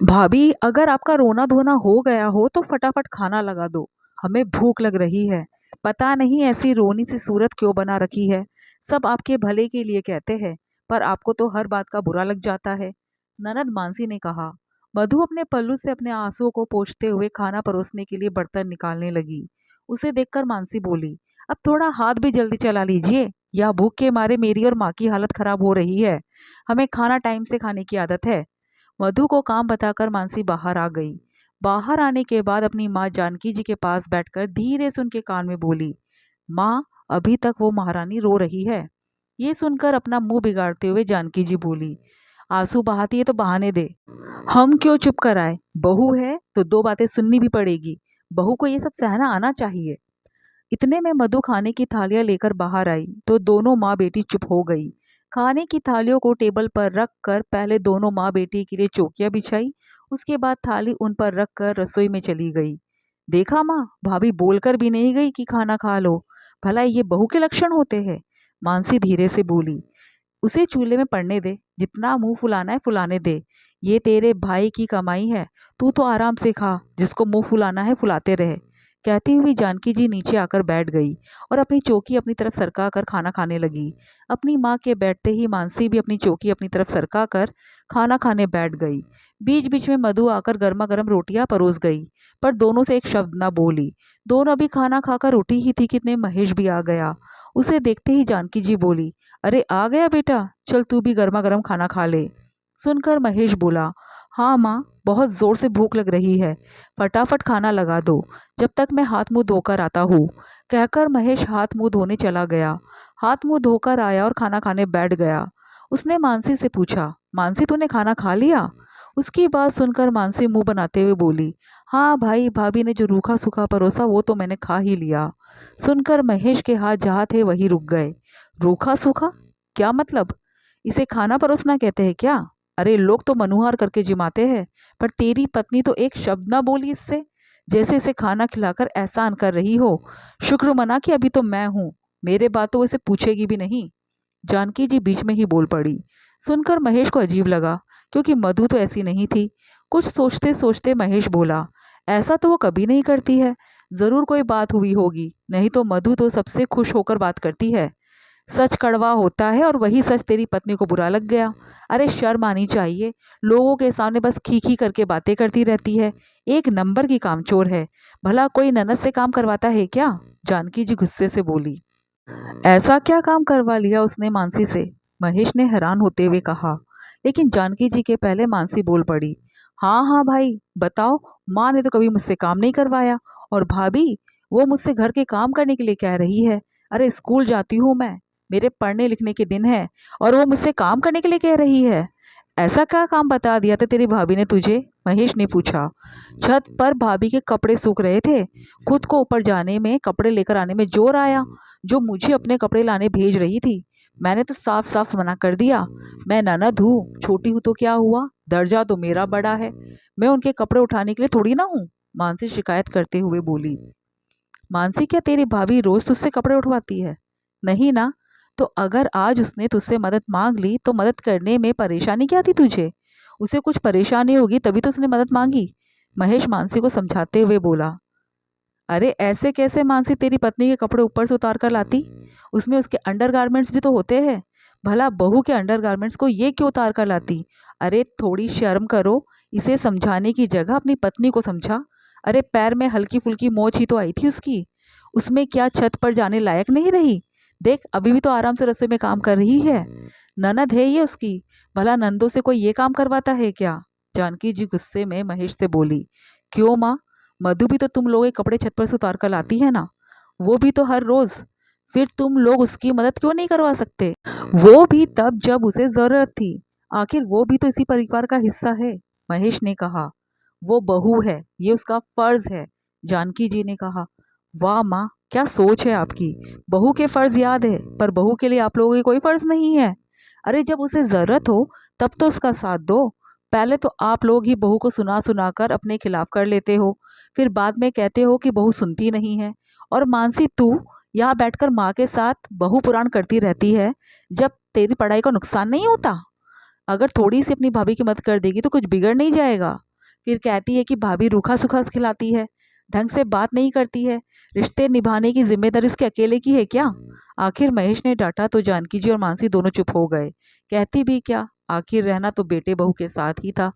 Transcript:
भाभी, अगर आपका रोना धोना हो गया हो तो फटाफट खाना लगा दो। हमें भूख लग रही है। पता नहीं ऐसी रोनी सी सूरत क्यों बना रखी है। सब आपके भले के लिए कहते हैं, पर आपको तो हर बात का बुरा लग जाता है। ननद मानसी ने कहा। मधु अपने पल्लू से अपने आंसुओं को पोंछते हुए खाना परोसने के लिए बर्तन निकालने लगी। उसे देखकर मानसी बोली, अब थोड़ा हाथ भी जल्दी चला लीजिए। यह भूख के मारे मेरी और माँ की हालत खराब हो रही है। हमें खाना टाइम से खाने की आदत है। मधु को काम बताकर मानसी बाहर आ गई। बाहर आने के बाद अपनी माँ जानकी जी के पास बैठकर धीरे से उनके कान में बोली, माँ, अभी तक वो महारानी रो रही है। ये सुनकर अपना मुंह बिगाड़ते हुए जानकी जी बोली, आंसू बहाती है तो बहाने दे। हम क्यों चुप कराए? बहू है तो दो बातें सुननी भी पड़ेगी। बहू को ये सब सहना आना चाहिए। इतने में मधु खाने की थालियां लेकर बाहर आई तो दोनों माँ बेटी चुप हो गई। खाने की थालियों को टेबल पर रख कर पहले दोनों माँ बेटी के लिए चौकियां बिछाई। उसके बाद थाली उन पर रख कर रसोई में चली गई। देखा माँ, भाभी बोलकर भी नहीं गई कि खाना खा लो। भला ये बहू के लक्षण होते हैं। मानसी धीरे से बोली, उसे चूल्हे में पड़ने दे। जितना मुंह फुलाना है फुलाने दे। ये तेरे भाई की कमाई है। तू तो आराम से खा, जिसको मुंह फुलाना है फुलाते रहे। कहती हुई जानकी जी नीचे आकर बैठ गई और अपनी चौकी अपनी तरफ सरका कर खाना खाने लगी। अपनी माँ के बैठते ही मानसी भी अपनी चौकी अपनी तरफ सरका कर खाना खाने बैठ गई। बीच बीच में मधु आकर गर्मा गर्म रोटियां परोस गई, पर दोनों से एक शब्द ना बोली। दोनों अभी खाना खाकर उठी ही थी कि इतने महेश भी आ गया। उसे देखते ही जानकी जी बोली, अरे आ गया बेटा, चल तू भी गर्मा गर्म खाना खा ले। सुनकर महेश बोला, हाँ माँ, बहुत जोर से भूख लग रही है। फटाफट खाना लगा दो, जब तक मैं हाथ मुंह धोकर आता हूँ। कहकर महेश हाथ मुंह धोने चला गया। हाथ मुंह धोकर आया और खाना खाने बैठ गया। उसने मानसी से पूछा, मानसी तूने खाना खा लिया? उसकी बात सुनकर मानसी मुंह बनाते हुए बोली, हाँ भाई, भाभी ने जो रूखा सूखा परोसा वो तो मैंने खा ही लिया। सुनकर महेश के हाथ जहाँ थे वहीं रुक गए। रूखा सूखा? क्या मतलब? इसे खाना परोसना कहते हैं क्या? अरे लोग तो मनुहार करके जिमाते हैं, पर तेरी पत्नी तो एक शब्द ना बोली इससे। जैसे इसे खाना खिलाकर एहसान कर रही हो। शुक्र मना कि अभी तो मैं हूं। मेरे बात तो इसे पूछेगी भी नहीं। जानकी जी बीच में ही बोल पड़ी। सुनकर महेश को अजीब लगा, क्योंकि मधु तो ऐसी नहीं थी। कुछ सोचते सोचते महेश बोला, ऐसा तो वो कभी नहीं करती है। जरूर कोई बात हुई होगी, नहीं तो मधु तो सबसे खुश होकर बात करती है। सच कड़वा होता है और वही सच तेरी पत्नी को बुरा लग गया। अरे शर्म आनी चाहिए। लोगों के सामने बस खी खी करके बातें करती रहती है। एक नंबर की कामचोर है। भला कोई ननद से काम करवाता है क्या? जानकी जी गुस्से से बोली। ऐसा क्या काम करवा लिया उसने मानसी से? महेश ने हैरान होते हुए कहा। लेकिन जानकी जी के पहले मानसी बोल पड़ी, हाँ हाँ भाई बताओ। माँ ने तो कभी मुझसे काम नहीं करवाया। और भाभी, वो मुझसे घर के काम करने के लिए कह रही है। अरे स्कूल जाती हूँ मैं, मेरे पढ़ने लिखने के दिन है, और वो मुझसे काम करने के लिए कह रही है। ऐसा क्या काम बता दिया था तेरी भाभी ने तुझे? महेश ने पूछा। छत पर भाभी के कपड़े सूख रहे थे। खुद को ऊपर जाने में, कपड़े लेकर आने में जोर आया, जो मुझे अपने कपड़े लाने भेज रही थी। मैंने तो साफ साफ मना कर दिया। मैं ननद हूँ, छोटी हूँ तो क्या हुआ, दर्जा तो मेरा बड़ा है। मैं उनके कपड़े उठाने के लिए थोड़ी ना हूँ। मानसी शिकायत करते हुए बोली। मानसी, क्या तेरी भाभी रोज तुझसे कपड़े उठवाती है? नहीं ना। तो अगर आज उसने तुझसे मदद मांग ली तो मदद करने में परेशानी क्या थी तुझे? उसे कुछ परेशानी होगी तभी तो उसने मदद मांगी। महेश मानसी को समझाते हुए बोला। अरे ऐसे कैसे मानसी तेरी पत्नी के कपड़े ऊपर से उतार कर लाती? उसमें उसके अंडरगारमेंट्स भी तो होते हैं। भला बहू के अंडरगारमेंट्स को ये क्यों उतार कर लाती? अरे थोड़ी शर्म करो। इसे समझाने की जगह अपनी पत्नी को समझा। अरे पैर में हल्की फुल्की मोच ही तो आई थी उसकी। उसमें क्या छत पर जाने लायक नहीं रही? देख, अभी भी तो आराम से रसोई में काम कर रही है। ननद है ये उसकी। भला नंदों से कोई ये काम करवाता है क्या? जानकी जी गुस्से में महेश से बोली। क्यों माँ? मधु भी तो तुम लोग के कपड़े छत पर से उतार कर लाती है ना। वो भी तो हर रोज। फिर तुम लोग उसकी मदद क्यों नहीं करवा सकते? वो भी तब जब उसे जरूरत थी। आखिर वो भी तो इसी परिवार का हिस्सा है। महेश ने कहा। वो बहू है, ये उसका फर्ज है। जानकी जी ने कहा। वाह माँ, क्या सोच है आपकी। बहू के फर्ज याद है, पर बहू के लिए आप लोगों के कोई फर्ज नहीं है। अरे जब उसे जरूरत हो तब तो उसका साथ दो। पहले तो आप लोग ही बहू को सुना सुना कर अपने खिलाफ कर लेते हो, फिर बाद में कहते हो कि बहू सुनती नहीं है। और मानसी, तू यहाँ बैठकर माँ के साथ बहू पुराण करती रहती है, जब तेरी पढ़ाई का नुकसान नहीं होता। अगर थोड़ी सी अपनी भाभी की मदद कर देगी तो कुछ बिगड़ नहीं जाएगा। फिर कहती है कि भाभी रूखा सूखा खिलाती है, ढंग से बात नहीं करती है, रिश्ते निभाने की जिम्मेदारी उसके अकेले की है क्या? आखिर महेश ने डांटा तो जानकी जी और मानसी दोनों चुप हो गए। कहती भी क्या, आखिर रहना तो बेटे बहू के साथ ही था।